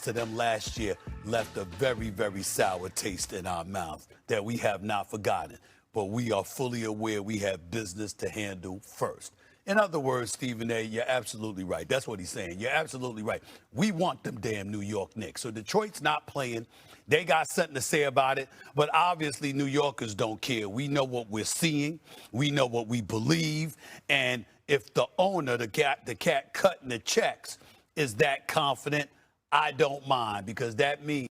lost to them last year left a very, very sour taste in our mouth that we have not forgotten. But we are fully aware we have business to handle first. In other words, Stephen A., you're absolutely right. That's what he's saying. You're absolutely right. We want them damn New York Knicks. So Detroit's not playing. They got something to say about it. But obviously, New Yorkers don't care. We know what we're seeing. We know what we believe. And if the owner, the cat cutting the checks, is that confident, I don't mind, because that means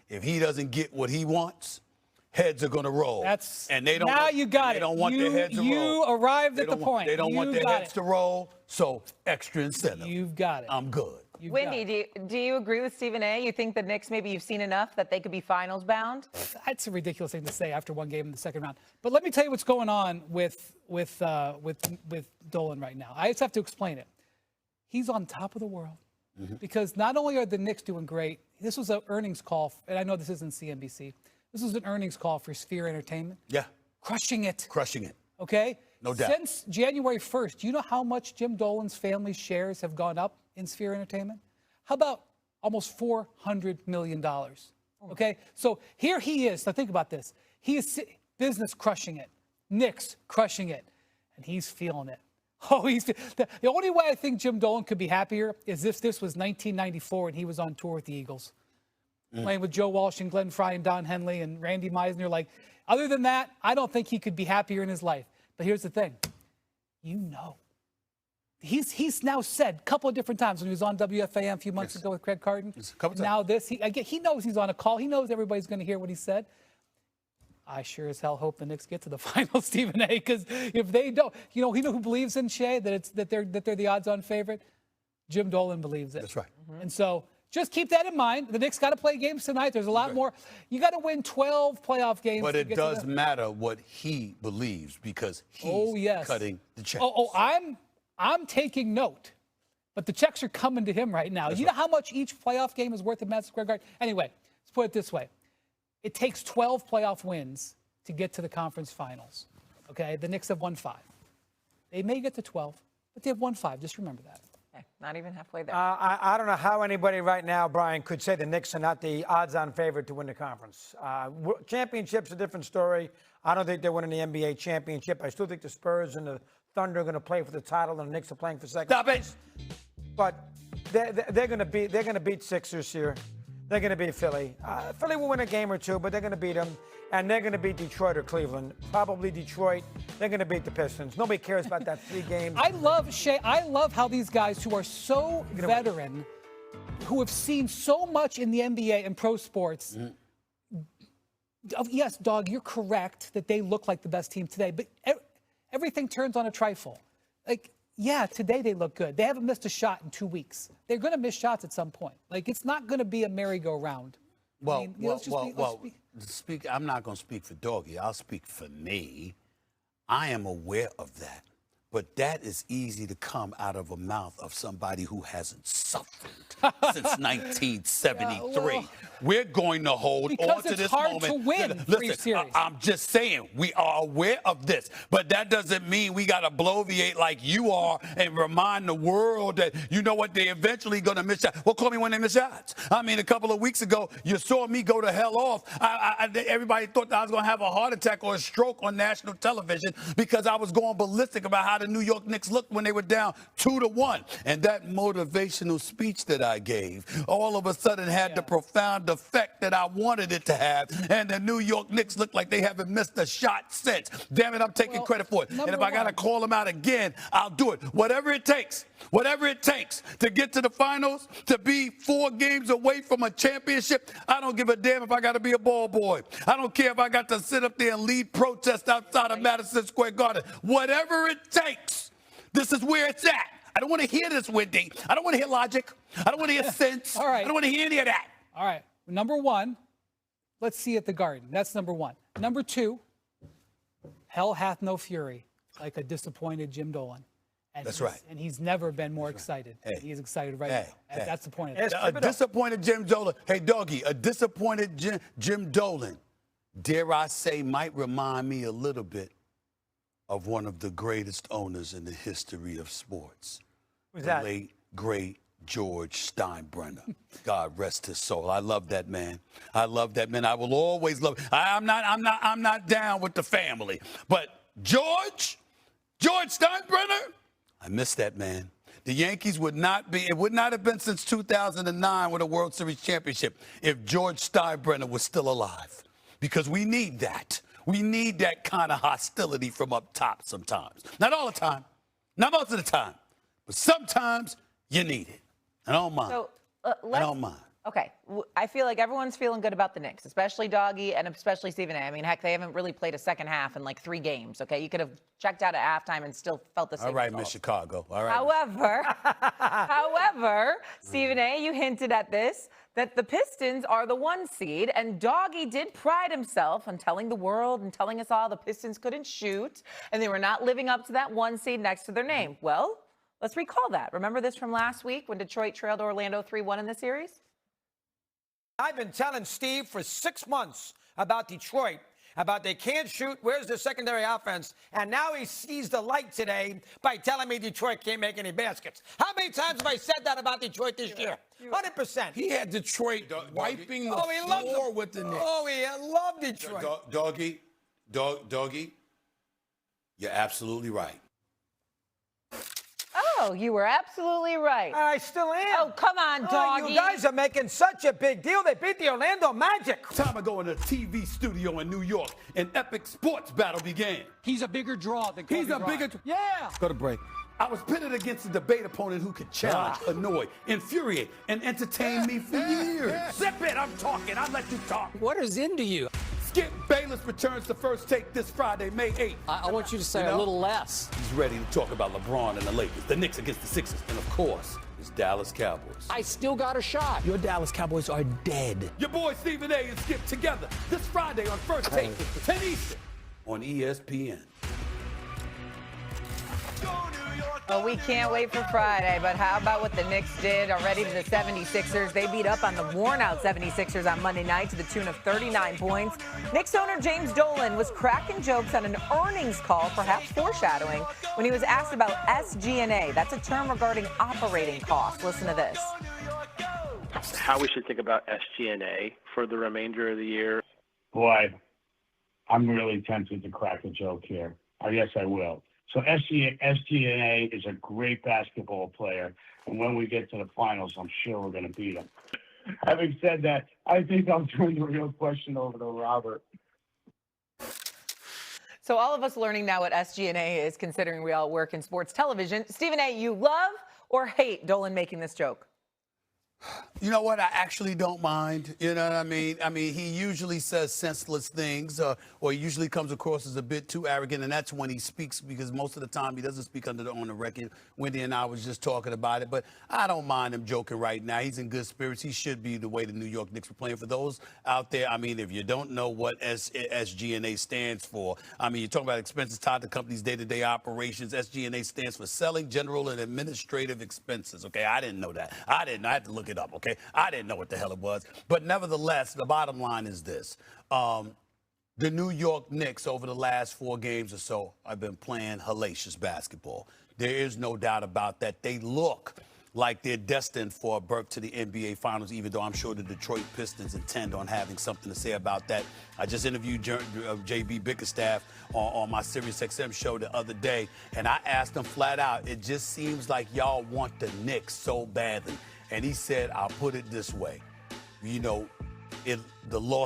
if he doesn't get what he wants, heads are going to roll. And they don't. Now you got it. They don't want their heads to roll. You arrived at the point. They don't want their heads to roll, so extra incentive. You've got it. I'm good. Wendy, do you agree with Stephen A? You think the Knicks, maybe you've seen enough that they could be finals bound? That's a ridiculous thing to say after one game in the second round. But let me tell you what's going on with Dolan right now. I just have to explain it. He's on top of the world because not only are the Knicks doing great, this was an earnings call, and I know this isn't CNBC. This was an earnings call for Sphere Entertainment. Yeah. Crushing it. Crushing it. Okay? No doubt. Since January 1st, do you know how much Jim Dolan's family shares have gone up in Sphere Entertainment? How about almost $400 million? Okay? So here he is. Now think about this. He is business crushing it. Knicks crushing it. And he's feeling it. Oh, the only way I think Jim Dolan could be happier is if this was 1994 and he was on tour with the Eagles. Playing with Joe Walsh and Glenn Fry and Don Henley and Randy Meisner. Like, other than that, I don't think he could be happier in his life. But here's the thing. You know. He's now said a couple of different times when he was on WFAN a few months ago with Craig Carton. Now this, he knows he's on a call. He knows everybody's going to hear what he said. I sure as hell hope the Knicks get to the finals, Stephen A. Because if they don't, you know who believes in Shea that they're the odds-on favorite? Jim Dolan believes it. That's right. And so just keep that in mind. The Knicks got to play games tonight. There's a lot more. You got to win 12 playoff games. But it does matter what he believes because he's cutting the checks. I'm taking note. But the checks are coming to him right now. You know how much each playoff game is worth at Madison Square Garden? Anyway, let's put it this way. It takes 12 playoff wins to get to the conference finals. Okay? The Knicks have won 5. They may get to 12, but they have won 5. Just remember that. Okay, not even halfway there. I don't know how anybody right now, Brian, could say the Knicks are not the odds-on favorite to win the conference. Championship's a different story. I don't think they're winning the NBA championship. I still think the Spurs and the Thunder are going to play for the title, and the Knicks are playing for second. Stop it! But they're going to beat Sixers here. They're going to beat Philly. Philly will win a game or two, but they're going to beat them. And they're going to beat Detroit or Cleveland. Probably Detroit. They're going to beat the Pistons. Nobody cares about that 3 games. I love how these guys who are so veteran, who have seen so much in the NBA and pro sports. Yes, Dog, you're correct that they look like the best team today. But everything turns on a trifle. Like, yeah, today they look good. They haven't missed a shot in 2 weeks. They're going to miss shots at some point. Like, it's not going to be a merry-go-round. I'm not going to speak for Doggy. I'll speak for me. I am aware of that. But that is easy to come out of a mouth of somebody who hasn't suffered since 1973. We're going to hold on to this moment. Because it's hard to win three series. I'm just saying, we are aware of this. But that doesn't mean we got to bloviate like you are and remind the world that, you know what, they're eventually going to miss shots. Well, call me when they miss shots. I mean, a couple of weeks ago, you saw me go to hell off. Everybody thought that I was going to have a heart attack or a stroke on national television because I was going ballistic about how the New York Knicks looked when they were down 2-1. And that motivational speech that I gave all of a sudden had the profound effect that I wanted it to have. And the New York Knicks look like they haven't missed a shot since. Damn it, I'm taking credit for it. And if I got to call them out again, I'll do it. Whatever it takes to get to the finals, to be 4 games away from a championship. I don't give a damn if I got to be a ball boy. I don't care if I got to sit up there and lead protest outside of Madison Square Garden. Whatever it takes. This is where it's at. I don't want to hear this, Wendy. I don't want to hear logic. I don't want to hear sense. All right. I don't want to hear any of that. All right. Number 1, let's see at the Garden. That's number 1. Number 2, hell hath no fury like a disappointed Jim Dolan. And that's right. And he's never been more excited. Hey. He's excited right now. Hey. That's the point of it. A disappointed Jim Dolan. Hey, Doggy, a disappointed Jim Dolan, dare I say, might remind me a little bit of one of the greatest owners in the history of sports. Who's the that? late, great George Steinbrenner. God rest his soul. I love that man. I love that man. I will always love. I'm not down with the family, but George Steinbrenner, I miss that man. The Yankees would not have been since 2009 with a World Series championship if George Steinbrenner was still alive, because we need that. We need that kind of hostility from up top sometimes. Not all the time, not most of the time, but sometimes you need it. I don't mind. So I don't mind. Okay, I feel like everyone's feeling good about the Knicks, especially Doggy and especially Stephen A. I mean, heck, they haven't really played a second half in like 3 games, okay? You could have checked out at halftime and still felt the same All right, result. Miss Chicago. All right. However, Stephen A., you hinted at this, that the Pistons are the 1 seed, and Doggy did pride himself on telling the world and telling us all the Pistons couldn't shoot, and they were not living up to that 1 seed next to their name. Well, let's recall that. Remember this from last week when Detroit trailed Orlando 3-1 in the series? I've been telling Steve for 6 months about Detroit, about they can't shoot, where's the secondary offense, and now he sees the light today by telling me Detroit can't make any baskets. How many times have I said that about Detroit this year? 100%. He had Detroit wiping the he loved floor them. with the Knicks. Oh, he loved Detroit. Doggy, you're absolutely right. Oh, you were absolutely right. I still am. Oh, come on, Doggy. You guys are making such a big deal. They beat the Orlando Magic. Time ago in a TV studio in New York, an epic sports battle began. He's a bigger draw than Kobe He's a Bryant. bigger. Yeah. Go to break. I was pitted against a debate opponent who could challenge, annoy, infuriate, and entertain me for years. Zip it, I'm talking. I let you talk. What is into you? Skip Bayless returns to First Take this Friday, May 8th. I want you to say You know? a little less. He's ready to talk about LeBron and the Lakers, the Knicks against the Sixers, and of course, his Dallas Cowboys. I still got a shot. Your Dallas Cowboys are dead. Your boys Stephen A. and Skip together this Friday on First Take, 10 Eastern, on ESPN. Well, we can't wait for Friday, but how about what the Knicks did already to the 76ers? They beat up on the worn-out 76ers on Monday night to the tune of 39 points. Knicks owner James Dolan was cracking jokes on an earnings call, perhaps foreshadowing, when he was asked about SG&A. That's a term regarding operating costs. Listen to this. How we should think about SG&A for the remainder of the year. Boy, I'm really tempted to crack a joke here. I guess I will. So SGA is a great basketball player, and when we get to the finals, I'm sure we're going to beat him. Having said that, I think I'll turn the real question over to Robert. So all of us learning now what SG&A is, considering we all work in sports television. Stephen A., you love or hate Dolan making this joke? You know what? I actually don't mind. You know what I mean? I mean, he usually says senseless things, or he usually comes across as a bit too arrogant, and that's when he speaks, because most of the time he doesn't speak on the record. Wendy and I was just talking about it, but I don't mind him joking right now. He's in good spirits. He should be, the way the New York Knicks were playing. For those out there, I mean, if you don't know what SG&A stands for, I mean, you're talking about expenses tied to companies' day-to-day operations. SG&A stands for Selling, General, and Administrative Expenses. Okay, I didn't know that. I had to look it up, okay? I didn't know what the hell it was. But nevertheless, the bottom line is this. The New York Knicks, over the last 4 games or so, have been playing hellacious basketball. There is no doubt about that. They look like they're destined for a berth to the NBA Finals, even though I'm sure the Detroit Pistons intend on having something to say about that. I just interviewed J.B. Bickerstaff on my SiriusXM show the other day, and I asked him flat out, it just seems like y'all want the Knicks so badly. And he said, I'll put it this way. You know, the loss